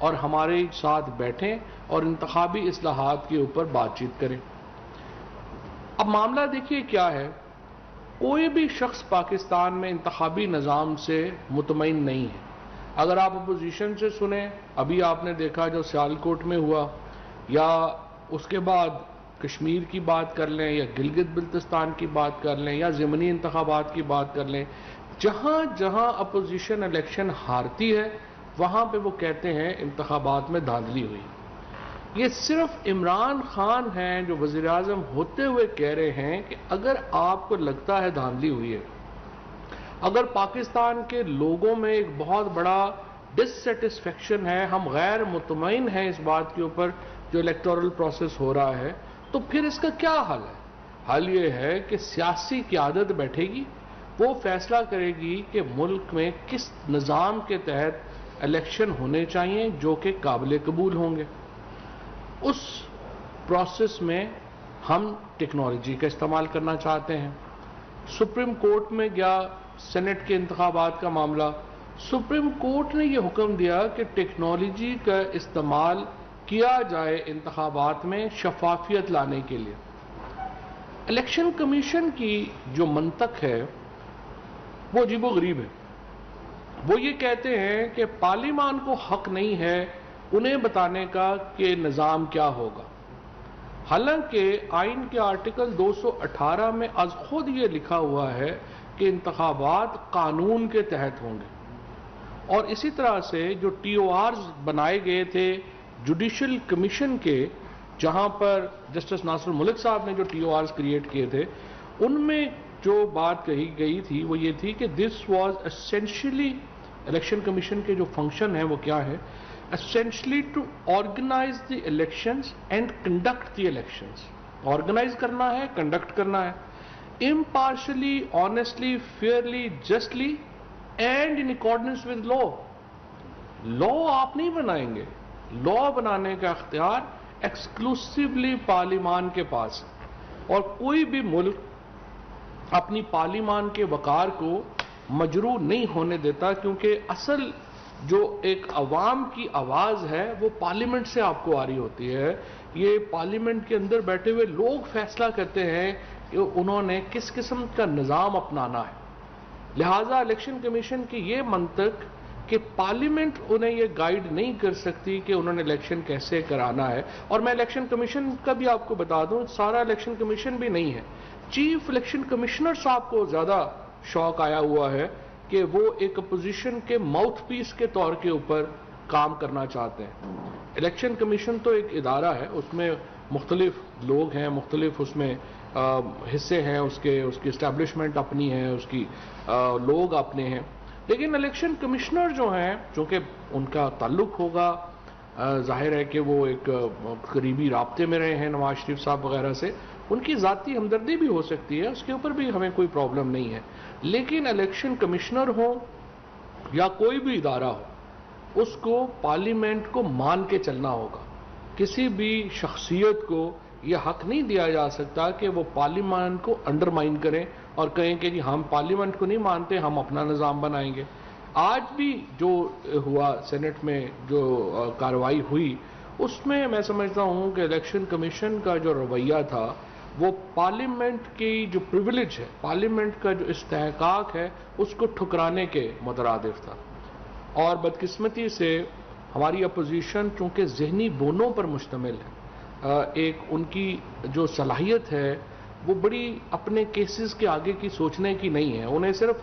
اور ہمارے ساتھ بیٹھیں اور انتخابی اصلاحات کے اوپر بات چیت کریں۔ اب معاملہ دیکھیے کیا ہے، کوئی بھی شخص پاکستان میں انتخابی نظام سے مطمئن نہیں ہے۔ اگر آپ اپوزیشن سے سنیں، ابھی آپ نے دیکھا جو سیالکوٹ میں ہوا، یا اس کے بعد کشمیر کی بات کر لیں، یا گلگت بلتستان کی بات کر لیں، یا ضمنی انتخابات کی بات کر لیں، جہاں جہاں اپوزیشن الیکشن ہارتی ہے وہاں پہ وہ کہتے ہیں انتخابات میں دھاندلی ہوئی۔ یہ صرف عمران خان ہیں جو وزیر اعظم ہوتے ہوئے کہہ رہے ہیں کہ اگر آپ کو لگتا ہے دھاندلی ہوئی ہے، اگر پاکستان کے لوگوں میں ایک بہت بڑا ڈسسیٹسفیکشن ہے، ہم غیر مطمئن ہیں اس بات کے اوپر جو الیکٹورل پروسیس ہو رہا ہے، تو پھر اس کا کیا حل ہے؟ حل یہ ہے کہ سیاسی قیادت بیٹھے گی، وہ فیصلہ کرے گی کہ ملک میں کس نظام کے تحت الیکشن ہونے چاہیے جو کہ قابل قبول ہوں گے۔ اس پروسیس میں ہم ٹیکنالوجی کا استعمال کرنا چاہتے ہیں۔ سپریم کورٹ میں گیا سینٹ کے انتخابات کا معاملہ، سپریم کورٹ نے یہ حکم دیا کہ ٹیکنالوجی کا استعمال کیا جائے انتخابات میں شفافیت لانے کے لیے۔ الیکشن کمیشن کی جو منطق ہے وہ عجیب و غریب ہے۔ وہ یہ کہتے ہیں کہ پارلیمان کو حق نہیں ہے انہیں بتانے کا کہ نظام کیا ہوگا، حالانکہ آئین کے آرٹیکل 218 میں از خود یہ لکھا ہوا ہے کہ انتخابات قانون کے تحت ہوں گے۔ اور اسی طرح سے جو ٹی او آرز بنائے گئے تھے جوڈیشل کمیشن کے، جہاں پر جسٹس ناصر الملک صاحب نے جو ٹی او آرز کریٹ کیے تھے، ان میں جو بات کہی گئی تھی وہ یہ تھی کہ this was essentially, election commission کے جو فنکشن ہے وہ کیا ہے، essentially to organize the elections and conduct the elections۔ organize کرنا ہے، conduct کرنا ہے impartially, honestly, fairly, justly and in accordance with law۔ law آپ نہیں بنائیں گے، law بنانے کا اختیار ایکسکلوسیولی پارلیمان کے پاس ہے، اور کوئی بھی ملک اپنی پارلیمان کے وقار کو مجروح نہیں ہونے دیتا، کیونکہ اصل جو ایک عوام کی آواز ہے وہ پارلیمنٹ سے آپ کو آ رہی ہوتی ہے۔ یہ پارلیمنٹ کے اندر بیٹھے ہوئے لوگ فیصلہ کرتے ہیں کہ انہوں نے کس قسم کا نظام اپنانا ہے۔ لہٰذا الیکشن کمیشن کی یہ منطق کہ پارلیمنٹ انہیں یہ گائیڈ نہیں کر سکتی کہ انہوں نے الیکشن کیسے کرانا ہے۔ اور میں الیکشن کمیشن کا بھی آپ کو بتا دوں، سارا الیکشن کمیشن بھی نہیں ہے، چیف الیکشن کمشنر صاحب کو زیادہ شوق آیا ہوا ہے کہ وہ ایک اپوزیشن کے ماؤتھ پیس کے طور کے اوپر کام کرنا چاہتے ہیں۔ الیکشن کمیشن تو ایک ادارہ ہے، اس میں مختلف لوگ ہیں، مختلف اس میں حصے ہیں، اس کی اسٹیبلشمنٹ اپنی ہے، اس کی لوگ اپنے ہیں، لیکن الیکشن کمشنر جو ہیں چونکہ ان کا تعلق ہوگا، ظاہر ہے کہ وہ ایک قریبی رابطے میں رہے ہیں نواز شریف صاحب وغیرہ سے، ان کی ذاتی ہمدردی بھی ہو سکتی ہے، اس کے اوپر بھی ہمیں کوئی پرابلم نہیں ہے، لیکن الیکشن کمشنر ہو یا کوئی بھی ادارہ ہو، اس کو پارلیمنٹ کو مان کے چلنا ہوگا۔ کسی بھی شخصیت کو یہ حق نہیں دیا جا سکتا کہ وہ پارلیمنٹ کو انڈرمائن کریں اور کہیں کہ جی ہم پارلیمنٹ کو نہیں مانتے، ہم اپنا نظام بنائیں گے۔ آج بھی جو ہوا سینٹ میں جو کارروائی ہوئی، اس میں میں سمجھتا ہوں کہ الیکشن کمیشن کا جو رویہ تھا وہ پارلیمنٹ کی جو پریویلیج ہے، پارلیمنٹ کا جو استحقاق ہے، اس کو ٹھکرانے کے مترادف تھا۔ اور بدقسمتی سے ہماری اپوزیشن چونکہ ذہنی بونوں پر مشتمل ہے، ایک ان کی جو صلاحیت ہے وہ بڑی اپنے کیسز کے آگے کی سوچنے کی نہیں ہے، انہیں صرف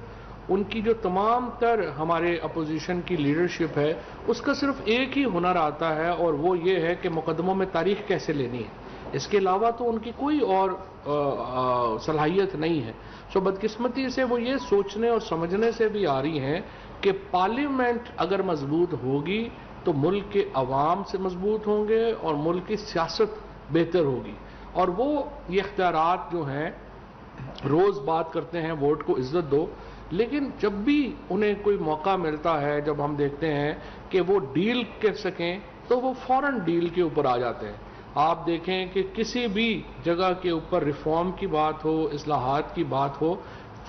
ان کی جو تمام تر ہمارے اپوزیشن کی لیڈرشپ ہے اس کا صرف ایک ہی ہنر آتا ہے، اور وہ یہ ہے کہ مقدموں میں تاریخ کیسے لینی ہے، اس کے علاوہ تو ان کی کوئی اور صلاحیت نہیں ہے۔ سو بدقسمتی سے وہ یہ سوچنے اور سمجھنے سے بھی آ رہی ہیں کہ پارلیمنٹ اگر مضبوط ہوگی تو ملک کے عوام سے مضبوط ہوں گے اور ملک کی سیاست بہتر ہوگی، اور وہ یہ اختیارات جو ہیں روز بات کرتے ہیں ووٹ کو عزت دو، لیکن جب بھی انہیں کوئی موقع ملتا ہے، جب ہم دیکھتے ہیں کہ وہ ڈیل کر سکیں تو وہ فوراً ڈیل کے اوپر آ جاتے ہیں۔ آپ دیکھیں کہ کسی بھی جگہ کے اوپر ریفارم کی بات ہو، اصلاحات کی بات ہو،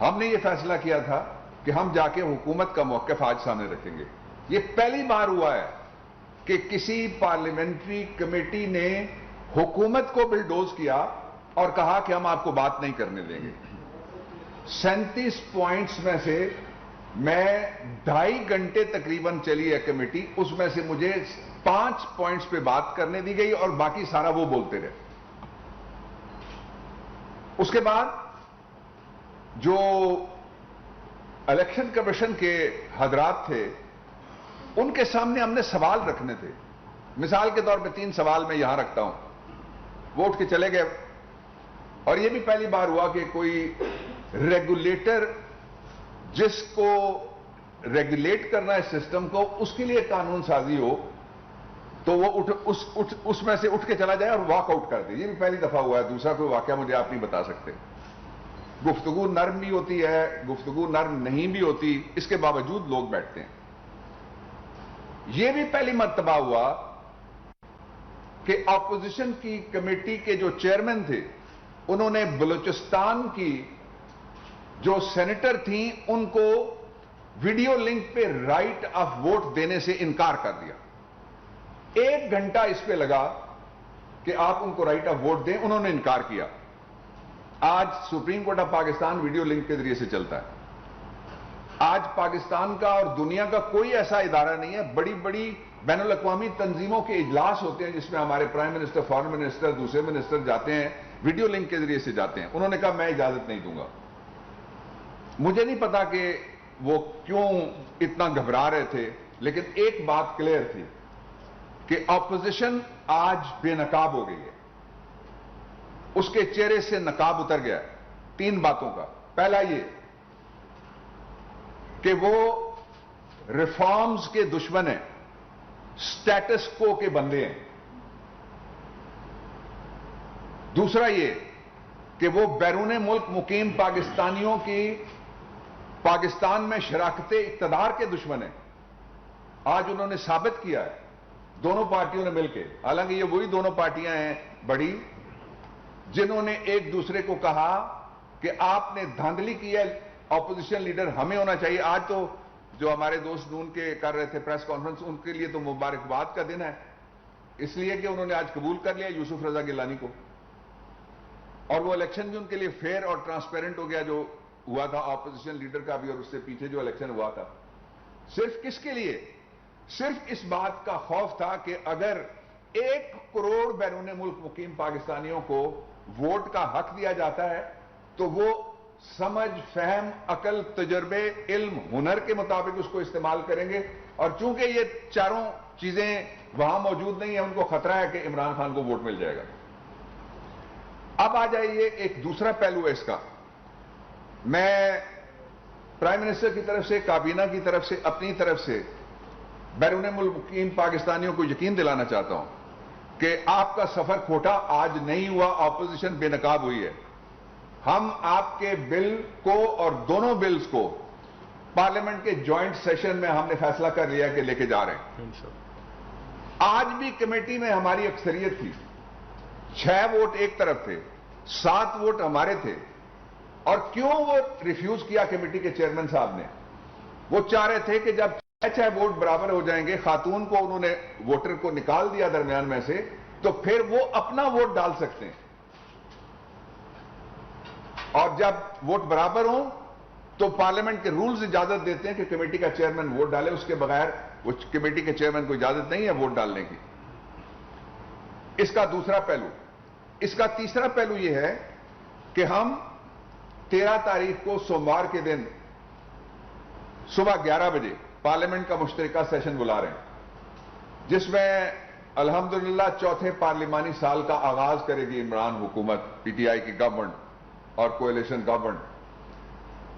ہم نے یہ فیصلہ کیا تھا کہ ہم جا کے حکومت کا موقف آج سامنے رکھیں گے. یہ پہلی بار ہوا ہے کہ کسی پارلیمنٹری کمیٹی نے حکومت کو بلڈوز کیا اور کہا کہ ہم آپ کو بات نہیں کرنے دیں گے. 37 پوائنٹس میں سے میں 2.5 گھنٹے تقریباً چلی ہے کمیٹی, اس میں سے مجھے 5 پوائنٹس پہ بات کرنے دی گئی اور باقی سارا وہ بولتے رہے. اس کے بعد جو الیکشن کمیشن کے حضرات تھے ان کے سامنے ہم نے سوال رکھنے تھے. مثال کے طور پہ 3 سوال میں یہاں رکھتا ہوں. وہ اٹھ کے چلے گئے, اور یہ بھی پہلی بار ہوا کہ کوئی ریگولیٹر جس کو ریگولیٹ کرنا ہے سسٹم کو, اس کے لیے قانون سازی ہو تو وہ اس میں سے اٹھ کے چلا جائے اور واک آؤٹ کر دے. یہ بھی پہلی دفعہ ہوا ہے. دوسرا کوئی واقعہ مجھے آپ نہیں بتا سکتے. گفتگو نرم بھی ہوتی ہے, گفتگو نرم نہیں بھی ہوتی, اس کے باوجود لوگ بیٹھتے ہیں. یہ بھی پہلی مرتبہ ہوا کہ اپوزیشن کی کمیٹی کے جو چیئرمین تھے انہوں نے بلوچستان کی جو سینیٹر تھیں ان کو ویڈیو لنک پہ رائٹ آف ووٹ دینے سے انکار کر دیا. 1 گھنٹہ اس پہ لگا کہ آپ ان کو رائٹ آف ووٹ دیں, انہوں نے انکار کیا. آج supreme court of Pakistan video link کے ذریعے سے چلتا ہے. آج پاکستان کا اور دنیا کا کوئی ایسا ادارہ نہیں ہے. بڑی بڑی بین الاقوامی تنظیموں کے اجلاس ہوتے ہیں جس میں ہمارے پرائم منسٹر, فارن منسٹر, دوسرے منسٹر جاتے ہیں, ویڈیو لنک کے ذریعے سے جاتے ہیں. انہوں نے کہا میں اجازت نہیں دوں گا. مجھے نہیں پتا کہ وہ کیوں اتنا گھبرا رہے تھے, لیکن ایک بات کلیئر تھی کہ اپوزیشن آج بے نقاب ہو گئی ہے. اس کے چہرے سے نقاب اتر گیا. 3 باتوں کا. پہلا یہ کہ وہ ریفارمز کے دشمن ہیں, سٹیٹس کو کے بندے ہیں. دوسرا یہ کہ وہ بیرون ملک مقیم پاکستانیوں کی پاکستان میں شراکت اقتدار کے دشمن ہیں. آج انہوں نے ثابت کیا ہے دونوں پارٹیوں نے مل کے, حالانکہ یہ وہی دونوں پارٹیاں ہیں بڑی جنہوں نے ایک دوسرے کو کہا کہ آپ نے دھاندلی کی ہے, اپوزیشن لیڈر ہمیں ہونا چاہیے. آج تو جو ہمارے دوست نون کے کر رہے تھے پریس کانفرنس, ان کے لیے تو مبارکباد کا دن ہے, اس لیے کہ انہوں نے آج قبول کر لیا یوسف رضا گیلانی کو, اور وہ الیکشن بھی ان کے لیے فیئر اور ٹرانسپیرنٹ ہو گیا جو ہوا تھا اپوزیشن لیڈر کا بھی اور اس سے پیچھے جو الیکشن ہوا تھا. صرف کس کے لیے؟ صرف اس بات کا خوف تھا کہ اگر 1 کروڑ بیرون ملک مقیم پاکستانیوں کو ووٹ کا حق دیا جاتا ہے تو وہ سمجھ, فہم, عقل, تجربے, علم, ہنر کے مطابق اس کو استعمال کریں گے. اور چونکہ یہ چاروں چیزیں وہاں موجود نہیں ہیں, ان کو خطرہ ہے کہ عمران خان کو ووٹ مل جائے گا. اب آ جائیے ایک دوسرا پہلو ہے اس کا. میں پرائم منسٹر کی طرف سے, کابینہ کی طرف سے, اپنی طرف سے بیرون ملک مقیم پاکستانیوں کو یقین دلانا چاہتا ہوں کہ آپ کا سفر کھوٹا آج نہیں ہوا. اپوزیشن بے نقاب ہوئی ہے. ہم آپ کے بل کو اور دونوں بلز کو پارلیمنٹ کے جوائنٹ سیشن میں ہم نے فیصلہ کر لیا کہ لے کے جا رہے ہیں. آج بھی کمیٹی میں ہماری اکثریت تھی. 6 ووٹ ایک طرف تھے, 7 ووٹ ہمارے تھے. اور کیوں وہ ریفیوز کیا کمیٹی کے چیئرمین صاحب نے؟ وہ چاہ رہے تھے کہ جب 6 ووٹ برابر ہو جائیں گے, خاتون کو انہوں نے ووٹر کو نکال دیا درمیان میں سے, تو پھر وہ اپنا ووٹ ڈال سکتے ہیں. اور جب ووٹ برابر ہوں تو پارلیمنٹ کے رولز اجازت دیتے ہیں کہ کمیٹی کا چیئرمین ووٹ ڈالے, اس کے بغیر وہ کمیٹی کے چیئرمین کو اجازت نہیں ہے ووٹ ڈالنے کی. اس کا دوسرا پہلو. اس کا تیسرا پہلو یہ ہے کہ ہم 13 تاریخ کو سوموار کے دن صبح 11 بجے پارلیمنٹ کا مشترکہ سیشن بلا رہے ہیں, جس میں الحمدللہ 4تھے پارلیمانی سال کا آغاز کرے گی عمران حکومت, پی ٹی آئی کی گورنمنٹ اور کولیشن گورنمنٹ.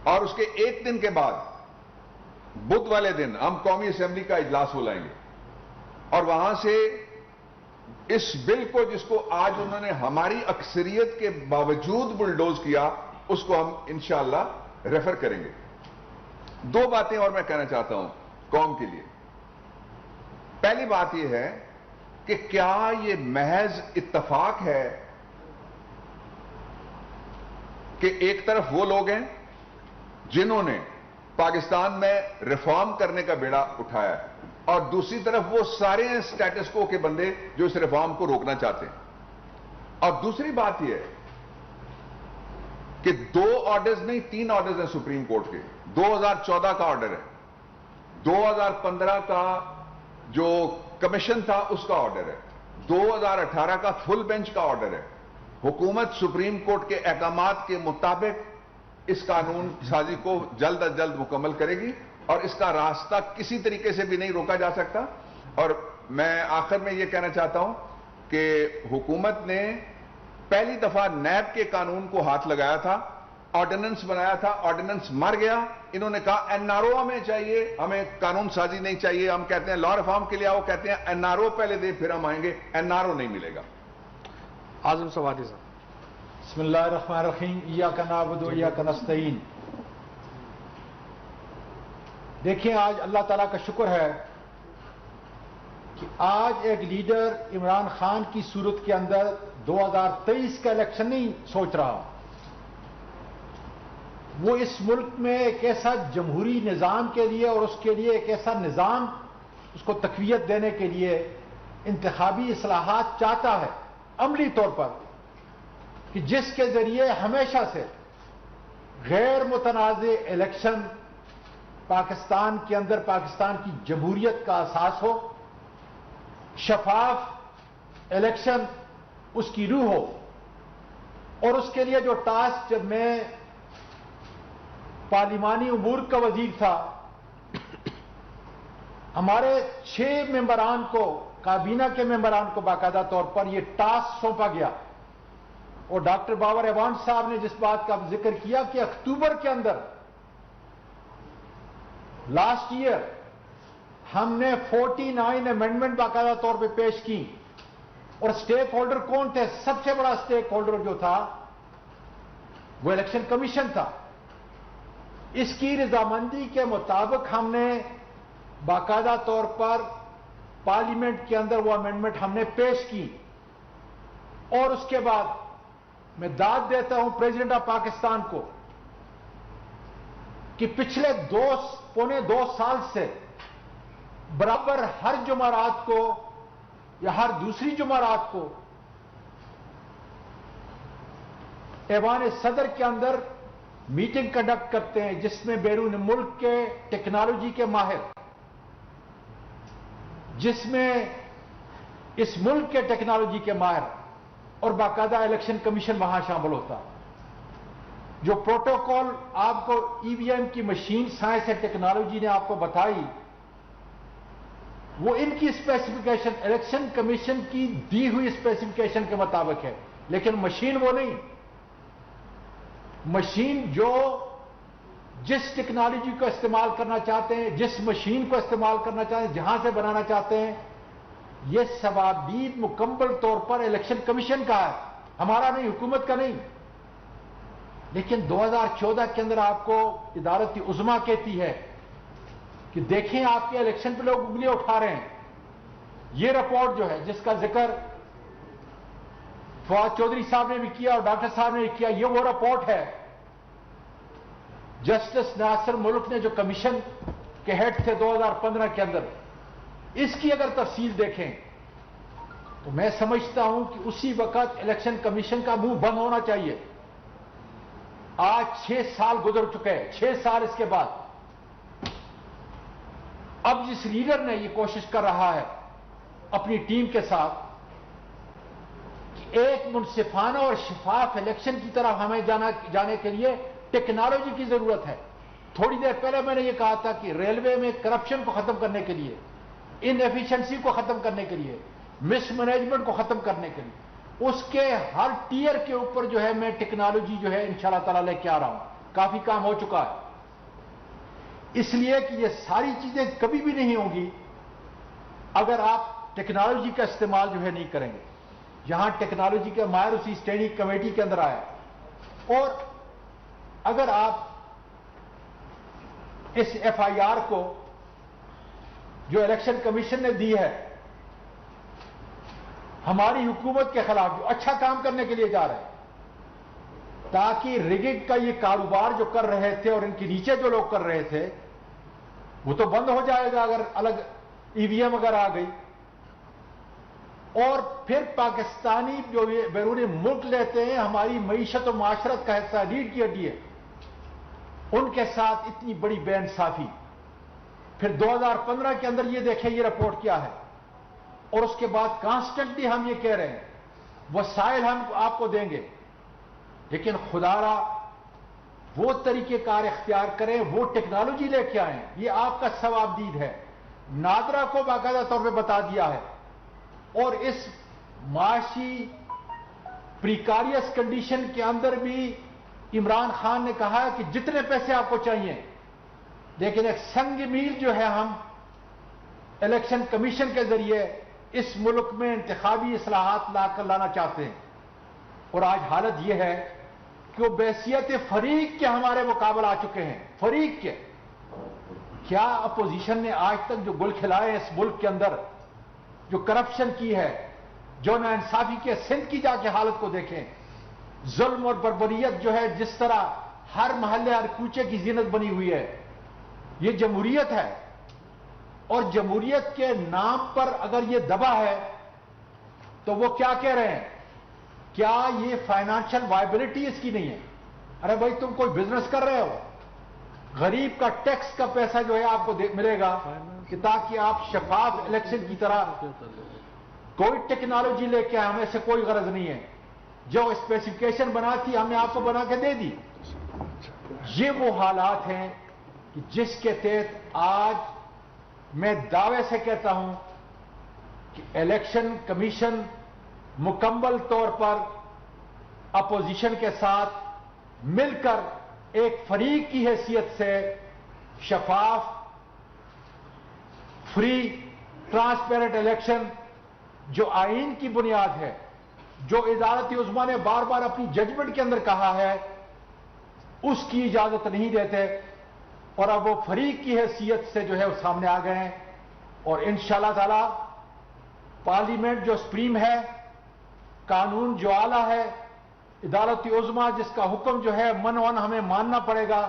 اور اس کے 1 دن کے بعد بدھ والے دن ہم قومی اسمبلی کا اجلاس بلائیں گے, اور وہاں سے اس بل کو, جس کو آج انہوں نے ہماری اکثریت کے باوجود بلڈوز کیا, اس کو ہم انشاءاللہ ریفر کریں گے. 2 باتیں اور میں کہنا چاہتا ہوں قوم کے لیے. پہلی بات یہ ہے کہ کیا یہ محض اتفاق ہے کہ ایک طرف وہ لوگ ہیں جنہوں نے پاکستان میں ریفارم کرنے کا بیڑا اٹھایا ہے، اور دوسری طرف وہ سارے ہیں سٹیٹس کو کے بندے جو اس ریفارم کو روکنا چاہتے ہیں۔ اور دوسری بات یہ ہے کہ 2 آرڈرز نہیں 3 آرڈرز ہیں سپریم کورٹ کے۔ 2014 کا آرڈر ہے، 2015 کا جو کمیشن تھا اس کا آرڈر ہے، 2018 کا فل بینچ کا آرڈر ہے۔ حکومت سپریم کورٹ کے احکامات کے مطابق اس قانون سازی کو جلد از جلد مکمل کرے گی، اور اس کا راستہ کسی طریقے سے بھی نہیں روکا جا سکتا۔ اور میں آخر میں یہ کہنا چاہتا ہوں کہ حکومت نے پہلی دفعہ نیب کے قانون کو ہاتھ لگایا تھا، آرڈیننس بنایا تھا، آرڈیننس مر گیا۔ انہوں نے کہا این آر او ہمیں چاہیے، ہمیں قانون سازی نہیں چاہیے۔ ہم کہتے ہیں لا ریفارم کے لیے آؤ، کہتے ہیں این آر او پہلے دے پھر ہم آئیں گے، این آر او نہیں ملے گا۔ اعظم سوادی صاحب۔ بسم اللہ الرحمن الرحیم، ایاک نعبد و ایاک نستعین۔ دیکھیں، آج اللہ تعالیٰ کا شکر ہے کہ آج ایک لیڈر عمران خان کی صورت کے اندر 2023 کا الیکشن نہیں سوچ رہا، وہ اس ملک میں ایک ایسا جمہوری نظام کے لیے اور اس کے لیے ایک ایسا نظام اس کو تقویت دینے کے لیے انتخابی اصلاحات چاہتا ہے عملی طور پر، کہ جس کے ذریعے ہمیشہ سے غیر متنازع الیکشن پاکستان کے اندر پاکستان کی جمہوریت کا اساس ہو، شفاف الیکشن اس کی روح ہو۔ اور اس کے لیے جو ٹاسک، جب میں پارلیمانی امور کا وزیر تھا، ہمارے 6 ممبران کو، کابینہ کے ممبران کو باقاعدہ طور پر یہ ٹاسک سونپا گیا، اور ڈاکٹر بابر ایوان صاحب نے جس بات کا ذکر کیا کہ اکتوبر کے اندر لاسٹ ایئر ہم نے 49 امینڈمنٹ باقاعدہ طور پہ پیش کی، اور سٹیک ہولڈر کون تھے؟ سب سے بڑا سٹیک ہولڈر جو تھا وہ الیکشن کمیشن تھا۔ اس کی رضامندی کے مطابق ہم نے باقاعدہ طور پر پارلیمنٹ کے اندر وہ امینڈمنٹ ہم نے پیش کی، اور اس کے بعد میں داد دیتا ہوں پریزیڈنٹ آف پاکستان کو کہ پچھلے 2.25 سال سے برابر ہر جمعرات کو یا ہر دوسری جمعرات کو ایوان صدر کے اندر میٹنگ کنڈکٹ کرتے ہیں، جس میں بیرون ملک کے ٹیکنالوجی کے ماہر، جس میں اس ملک کے ٹیکنالوجی کے ماہر اور باقاعدہ الیکشن کمیشن وہاں شامل ہوتا۔ جو پروٹوکول آپ کو ای وی ایم کی مشین سائنس اینڈ ٹیکنالوجی نے آپ کو بتائی، وہ ان کی اسپیسیفکیشن الیکشن کمیشن کی دی ہوئی اسپیسیفکیشن کے مطابق ہے، لیکن مشین وہ نہیں۔ مشین جو جس ٹیکنالوجی کو استعمال کرنا چاہتے ہیں، جس مشین کو استعمال کرنا چاہتے ہیں، جہاں سے بنانا چاہتے ہیں، یہ ثوابید مکمل طور پر الیکشن کمیشن کا ہے، ہمارا نہیں، حکومت کا نہیں۔ لیکن 2014 کے اندر آپ کو ادارت عظمیٰ کہتی ہے کہ دیکھیں آپ کے الیکشن پہ لوگ انگلیاں اٹھا رہے ہیں۔ یہ رپورٹ جو ہے، جس کا ذکر فواد چودھری صاحب نے بھی کیا اور ڈاکٹر صاحب نے بھی کیا، یہ وہ رپورٹ ہے جسٹس ناصر ملک نے جو کمیشن کے ہیڈ تھے 2015 کے اندر، اس کی اگر تفصیل دیکھیں تو میں سمجھتا ہوں کہ اسی وقت الیکشن کمیشن کا منہ بند ہونا چاہیے۔ آج 6 سال گزر چکے ہیں، 6 سال اس کے بعد اب جس لیڈر نے یہ کوشش کر رہا ہے اپنی ٹیم کے ساتھ کہ ایک منصفانہ اور شفاف الیکشن کی طرف ہمیں جانے کے لیے ٹیکنالوجی کی ضرورت ہے۔ تھوڑی دیر پہلے میں نے یہ کہا تھا کہ ریلوے میں کرپشن کو ختم کرنے کے لیے، ان ایفیشنسی کو ختم کرنے کے لیے، مس مینجمنٹ کو ختم کرنے کے لیے، اس کے ہر ٹیئر کے اوپر جو ہے میں ٹیکنالوجی جو ہے انشاءاللہ تعالی لے کے آ رہا ہوں۔ کافی کام ہو چکا ہے، اس لیے کہ یہ ساری چیزیں کبھی بھی نہیں ہوں گی اگر آپ ٹیکنالوجی کا استعمال جو ہے نہیں کریں گے۔ یہاں ٹیکنالوجی کے ماہر اسی اسٹینڈنگ کمیٹی کے اندر آئے، اور اگر آپ اس ایف آئی آر کو جو الیکشن کمیشن نے دی ہے ہماری حکومت کے خلاف، جو اچھا کام کرنے کے لیے جا رہے ہیں، تاکہ ریگنگ کا یہ کاروبار جو کر رہے تھے اور ان کے نیچے جو لوگ کر رہے تھے وہ تو بند ہو جائے گا اگر الگ ای وی ایم اگر آ گئی. اور پھر پاکستانی جو بیرون ملک لیتے ہیں ہماری معیشت و معاشرت کا حصہ ریڑھ کی ہڈی ہے, ان کے ساتھ اتنی بڑی بے انصافی. پھر 2015 کے اندر یہ دیکھیں یہ رپورٹ کیا ہے, اور اس کے بعد کانسٹنٹلی ہم یہ کہہ رہے ہیں وسائل ہم آپ کو دیں گے, لیکن خدا را وہ طریقہ کار اختیار کریں, وہ ٹیکنالوجی لے کے آئیں. یہ آپ کا ثواب دید ہے. نادرا کو باقاعدہ طور پہ بتا دیا ہے, اور اس معاشی پریکاریس کنڈیشن کے اندر بھی عمران خان نے کہا ہے کہ جتنے پیسے آپ کو چاہیے, لیکن ایک سنگ میل جو ہے ہم الیکشن کمیشن کے ذریعے اس ملک میں انتخابی اصلاحات لانا چاہتے ہیں. اور آج حالت یہ ہے کہ وہ بحیثیت فریق کے ہمارے مقابل آ چکے ہیں. فریق کے کیا اپوزیشن نے آج تک جو گل کھلائے اس ملک کے اندر, جو کرپشن کی ہے, جو ناانصافی کے سندھ کی جا کے حالت کو دیکھیں, ظلم اور بربریت جو ہے جس طرح ہر محلے ہر کوچے کی زینت بنی ہوئی ہے. یہ جمہوریت ہے, اور جمہوریت کے نام پر اگر یہ دبا ہے تو وہ کیا کہہ رہے ہیں, کیا یہ فائنانشل وائبلٹی اس کی نہیں ہے؟ ارے بھائی تم کوئی بزنس کر رہے ہو, غریب کا ٹیکس کا پیسہ جو ہے آپ کو ملے گا کہ تاکہ آپ شفاف الیکشن کی طرح کوئی ٹیکنالوجی لے کے ہمیں سے کوئی غرض نہیں ہے. جو اسپیسیفکیشن بنا تھی ہم نے آپ کو بنا کے دے دی. یہ وہ حالات ہیں کہ جس کے تحت آج میں دعوے سے کہتا ہوں کہ الیکشن کمیشن مکمل طور پر اپوزیشن کے ساتھ مل کر ایک فریق کی حیثیت سے شفاف, فری, ٹرانسپیرنٹ الیکشن جو آئین کی بنیاد ہے, جو عدالت عظمیٰ نے بار بار اپنی ججمنٹ کے اندر کہا ہے, اس کی اجازت نہیں دیتے. اور اب وہ فریق کی حیثیت سے جو ہے وہ سامنے آ گئے ہیں. اور انشاءاللہ تعالی پارلیمنٹ جو سپریم ہے, قانون جو اعلیٰ ہے, عدالت عظمیٰ جس کا حکم جو ہے منوان ہمیں ماننا پڑے گا,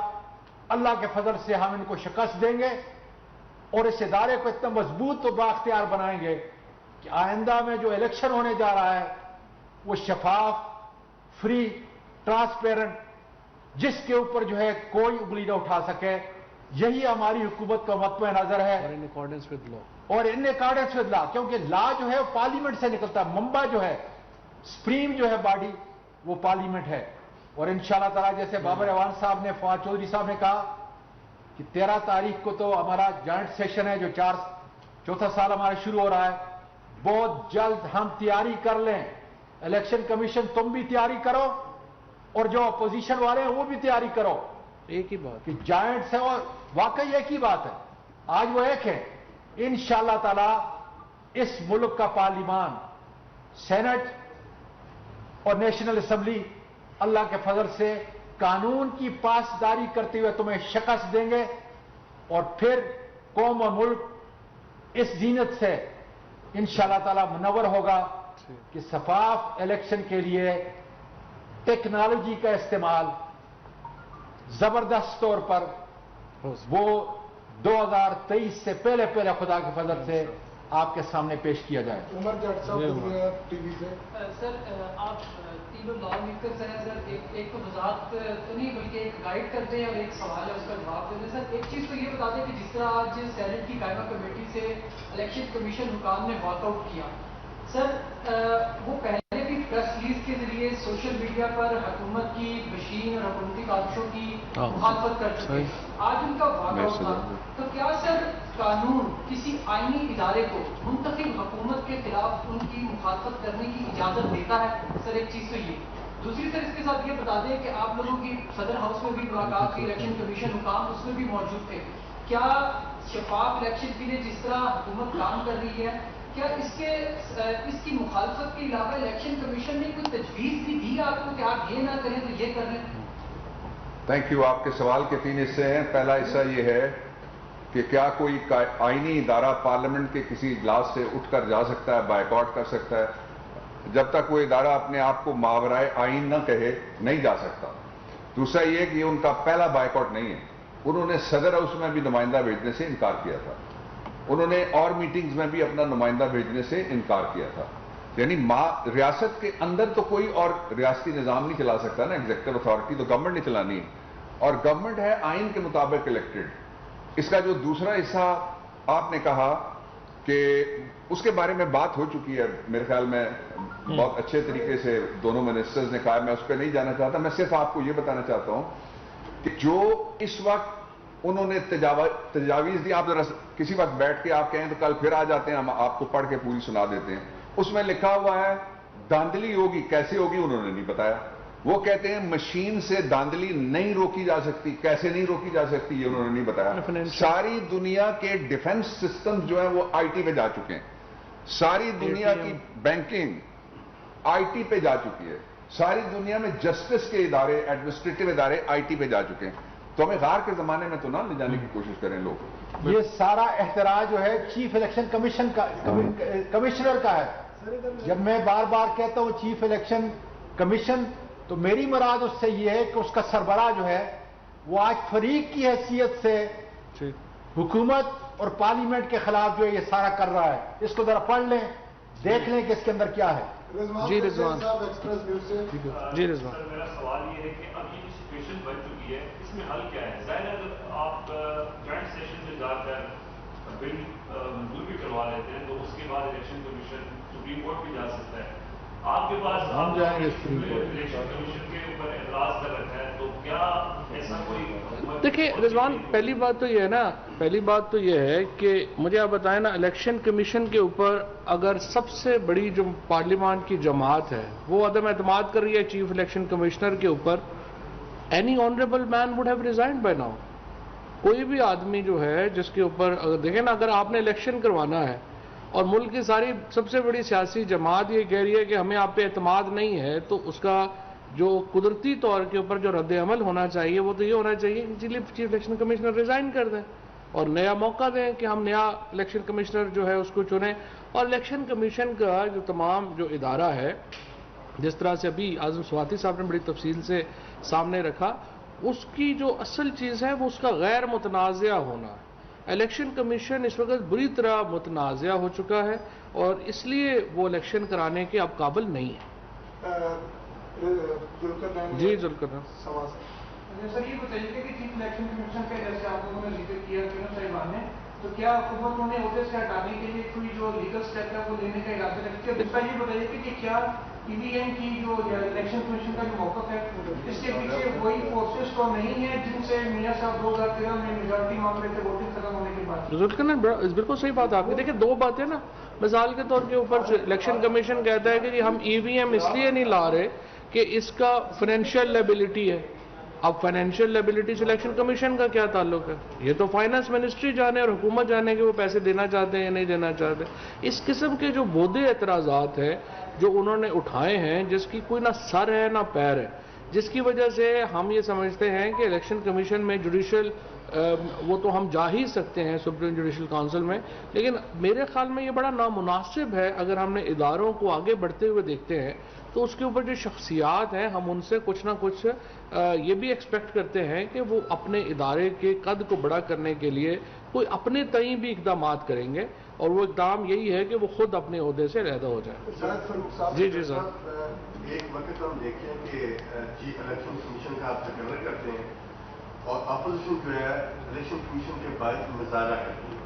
اللہ کے فضل سے ہم ان کو شکست دیں گے اور اس ادارے کو اتنا مضبوط و بااختیار بنائیں گے کہ آئندہ میں جو الیکشن ہونے جا رہا ہے وہ شفاف, فری, ٹرانسپیرنٹ, جس کے اوپر جو ہے کوئی انگلی نہ اٹھا سکے. یہی ہماری حکومت کا مطمع نظر ہے. ان اکارڈنس ود لا, اور ان اکارڈنس ود لا, کیونکہ لا جو ہے وہ پارلیمنٹ سے نکلتا ہے. منبع جو ہے, سپریم جو ہے باڈی, وہ پارلیمنٹ ہے. اور انشاءاللہ تعالی جیسے بابر اعوان صاحب نے, فواد چودھری صاحب نے کہا کہ 13 تاریخ کو تو ہمارا جوائنٹ سیشن ہے جو چوتھا سال ہمارا شروع ہو رہا ہے. بہت جلد ہم تیاری کر لیں. الیکشن کمیشن تم بھی تیاری کرو اور جو اپوزیشن والے ہیں وہ بھی تیاری کرو. ایک ہی بات کہ جائنٹ سے, اور واقعی ایک ہی بات ہے, آج وہ ایک ہے. انشاءاللہ تعالی اس ملک کا پارلیمان, سینٹ اور نیشنل اسمبلی اللہ کے فضل سے قانون کی پاسداری کرتے ہوئے تمہیں شکست دیں گے. اور پھر قوم اور ملک اس زینت سے انشاءاللہ تعالی منور ہوگا کہ شفاف الیکشن کے لیے ٹیکنالوجی کا استعمال زبردست طور پر وہ 2023 سے پہلے خدا کے فضل سے آپ کے سامنے پیش کیا جائے. عمر جٹ صاحب ٹی وی سے. سر آپ تینوں لا میکرز ہیں سر, ایک تو وضاحت تو نہیں بلکہ ایک گائیڈ کرتے ہیں اور ایک سوال ہے اس کا جواب دیتے ہیں. سر ایک چیز تو یہ بتا دیں کہ جس طرح آج سینٹ کی قائمہ کمیٹی سے الیکشن کمیشن حکام نے واک آؤٹ کیا, سر وہ پہلے بھی پریس ریلیز کے ذریعے سوشل میڈیا پر حکومت کی بشین اور حکومتی کاوشوں کی مخالفت کر چکے ہیں. آج ان کا واک آؤٹ تھا, تو کیا سر قانون کسی آئینی ادارے کو منتخب حکومت کے خلاف ان کی مخالفت کرنے کی اجازت دیتا ہے؟ سر ایک چیز تو یہ. دوسری سر اس کے ساتھ یہ بتا دیں کہ آپ لوگوں کی صدر ہاؤس میں بھی ملاقات کی, الیکشن کمیشن حکام اس میں بھی موجود تھے. کیا شفاف الیکشن کے لیے جس طرح حکومت کام کر رہی ہے, کیا اس کی مخالفت کے علاوہ الیکشن کمیشن نے کوئی تجویز بھی دی آپ کو کہ آپ یہ نہ کریں تو یہ کر لیں؟ Thank you. آپ کے سوال کے 3 حصے ہیں. پہلا حصہ یہ ہے کہ کیا کوئی آئینی ادارہ پارلیمنٹ کے کسی اجلاس سے اٹھ کر جا سکتا ہے, بائیکاٹ کر سکتا ہے؟ جب تک وہ ادارہ اپنے آپ کو ماورائے آئین نہ کہے نہیں جا سکتا. دوسرا یہ کہ یہ ان کا پہلا بائیکاٹ نہیں ہے. انہوں نے صدر ہاؤس میں بھی نمائندہ بھیجنے سے انکار کیا تھا. انہوں نے اور میٹنگز میں بھی اپنا نمائندہ بھیجنے سے انکار کیا تھا. یعنی ریاست کے اندر تو کوئی اور ریاستی نظام نہیں چلا سکتا نا. ایگزیکٹو اتھارٹی تو گورنمنٹ نہیں چلانی ہے, اور گورنمنٹ ہے آئین کے مطابق الیکٹڈ. اس کا جو دوسرا حصہ آپ نے کہا کہ اس کے بارے میں بات ہو چکی ہے میرے خیال میں بہت اچھے طریقے سے دونوں منسٹرز نے کہا, میں اس پہ نہیں جانا چاہتا. میں صرف آپ کو یہ بتانا چاہتا ہوں کہ جو اس وقت انہوں نے تجاویز دی, آپ ذرا کسی وقت بیٹھ کے آپ کہیں تو کل پھر آ جاتے ہیں, ہم آپ کو پڑھ کے پوری سنا دیتے ہیں. اس میں لکھا ہوا ہے دھاندلی ہوگی, کیسے ہوگی انہوں نے نہیں بتایا. وہ کہتے ہیں مشین سے دھاندلی نہیں روکی جا سکتی, کیسے نہیں روکی جا سکتی یہ انہوں نے نہیں بتایا. ساری دنیا کے ڈیفنس سسٹم جو ہیں وہ آئی ٹی پہ جا چکے ہیں. ساری دنیا کی بینکنگ آئی ٹی پہ جا چکی ہے. ساری دنیا میں جسٹس کے ادارے, ایڈمنسٹریٹو ادارے آئی ٹی پہ جا چکے ہیں. تو ہمیں غار کے زمانے میں تو نہ لے جانے کی کوشش کریں لوگ. یہ سارا احتراج جو ہے چیف الیکشن کمیشن کا, کمشنر کا ہے. جب میں بار بار کہتا ہوں چیف الیکشن کمیشن, تو میری مراد اس سے یہ ہے کہ اس کا سربراہ جو ہے وہ آج فریق کی حیثیت سے حکومت اور پارلیمنٹ کے خلاف جو ہے یہ سارا کر رہا ہے. اس کو ذرا پڑھ لیں, دیکھ لیں کہ اس کے اندر کیا ہے. جی رضوان. جی رضوان, میرا سوال یہ ہے کہ اب یہ جو سچویشن بن چکی ہے اس میں حل کیا ہے؟ ظاہر ہے اگر آپ جوائنٹ سیشن میں جا کر بل منظور بھی کروا لیتے ہیں تو اس کے بعد الیکشن کمیشن سپریم کورٹ بھی جا سکتا ہے. آپ کے پاس ہم جائیں گے سپریم کورٹ. الیکشن کمیشن کے اوپر اعتراض کر رکھا ہے, تو کیا ایسا کوئی دیکھیں رضوان, پہلی بات تو یہ ہے نا, پہلی بات تو یہ ہے کہ مجھے آپ بتائیں نا, الیکشن کمیشن کے اوپر اگر سب سے بڑی جو پارلیمان کی جماعت ہے وہ عدم اعتماد کر رہی ہے چیف الیکشن کمشنر کے اوپر, any honourable man would have resigned by now. کوئی بھی آدمی جو ہے جس کے اوپر اگر دیکھیں نا, اگر آپ نے الیکشن کروانا ہے اور ملک کی ساری سب سے بڑی سیاسی جماعت یہ کہہ رہی ہے کہ ہمیں آپ پہ اعتماد نہیں ہے, تو اس کا جو قدرتی طور کے اوپر جو رد عمل ہونا چاہیے وہ تو یہ ہونا چاہیے کہ چیف الیکشن کمشنر ریزائن کر دیں اور نیا موقع دیں کہ ہم نیا الیکشن کمشنر جو ہے اس کو چنیں. اور الیکشن کمیشن کا جو تمام جو ادارہ ہے, جس طرح سے ابھی اعظم سواتی صاحب نے بڑی تفصیل سے سامنے رکھا, اس کی جو اصل چیز ہے وہ اس کا غیر متنازع ہونا ہے. الیکشن کمیشن اس وقت بری طرح متنازع ہو چکا ہے اور اس لیے وہ الیکشن کرانے کے اب قابل نہیں ہے. جی ذوالقرنین سر, یہ بتائیے کہ چیف الیکشن کمیشن کا جیسے آپ لوگوں نے ذکر کیا صاحبان نے, تو کیا حکومت انہیں عہدے سے ہٹانے کے لیے کوئی جو لیگل اسٹیپ ہے وہ لینے کا ارادہ رکھتی ہے؟ دوسرا یہ بتائیے کہ کیا ای وی ایم کی جو الیکشن کمیشن کا جو موقف ہے اس کے پیچھے وہی فورسز تو نہیں ہے جن سے میاں صاحب 2013 میں میجورٹی معاملے سے ووٹنگ ختم ہونے کے بعد؟ ذوالقرنین بالکل صحیح بات آپ کی. دیکھیں دو باتیں نا, مثال کے طور کے اوپر الیکشن کمیشن کہتا ہے کہ ہم ای وی ایم اس لیے نہیں لا رہے کہ اس کا فائنینشیل لیبلٹی ہے. اب فائنینشیل لیبلٹی سے الیکشن کمیشن کا کیا تعلق ہے؟ یہ تو فائنانس منسٹری جانے اور حکومت جانے کہ وہ پیسے دینا چاہتے ہیں یا نہیں دینا چاہتے. اس قسم کے جو بودھے اعتراضات ہیں جو انہوں نے اٹھائے ہیں, جس کی کوئی نہ سر ہے نہ پیر ہے, جس کی وجہ سے ہم یہ سمجھتے ہیں کہ الیکشن کمیشن میں جوڈیشل وہ تو ہم جا ہی سکتے ہیں سپریم جوڈیشل کونسل میں, لیکن میرے خیال میں یہ بڑا نامناسب ہے. اگر ہم نے اداروں کو آگے بڑھتے ہوئے دیکھتے ہیں تو اس کے اوپر جو شخصیات ہیں ہم ان سے کچھ نہ کچھ یہ بھی ایکسپیکٹ کرتے ہیں کہ وہ اپنے ادارے کے قد کو بڑا کرنے کے لیے کوئی اپنے تئیں بھی اقدامات کریں گے, اور وہ اقدام یہی ہے کہ وہ خود اپنے عہدے سے علیحدہ ہو جائیں. جی جی سر. ایک وقت ہم دیکھتے ہیں کہ چیف الیکشن کمیشن کا آپ تقرر کرتے ہیں اور اپوزیشن جو ہے الیکشن کمیشن کے بعد مظاہرہ کرتی ہے.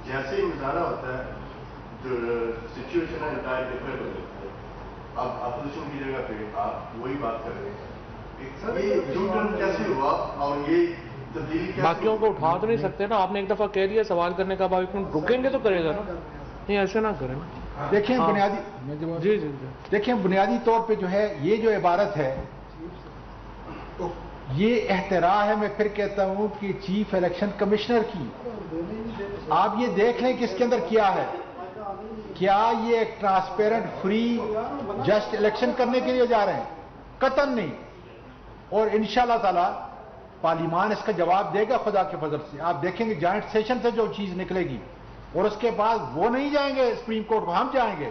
جیسے ہی مظاہرہ ہوتا ہے جو سچویشن ہے انٹائر ڈفرینٹ ہو جاتا ہے. اب اپوزیشن کی جگہ پہ آپ وہی بات کر رہے ہیں, یہ یو ٹرن کیسے ہوا اور یہ تبدیلی باقیوں کو اٹھا تو نہیں سکتے نا. آپ نے ایک دفعہ کہہ دیا سوال کرنے کا, اب رکیں گے تو کرے گا نا, نہیں ایسے نہ کریں. دیکھیں بنیادی جی جی دیکھیں بنیادی طور پہ جو ہے یہ جو عبارت ہے یہ احتراج ہے, میں پھر کہتا ہوں کہ چیف الیکشن کمشنر کی. آپ یہ دیکھ لیں کہ اس کے اندر کیا ہے. کیا یہ ایک ٹرانسپیرنٹ فری جسٹ الیکشن کرنے کے لیے جا رہے ہیں؟ قطعاً نہیں. اور انشاءاللہ تعالی پارلیمان اس کا جواب دے گا خدا کے فضل سے. آپ دیکھیں گے جوائنٹ سیشن سے جو چیز نکلے گی, اور اس کے بعد وہ نہیں جائیں گے سپریم کورٹ کو, ہم جائیں گے.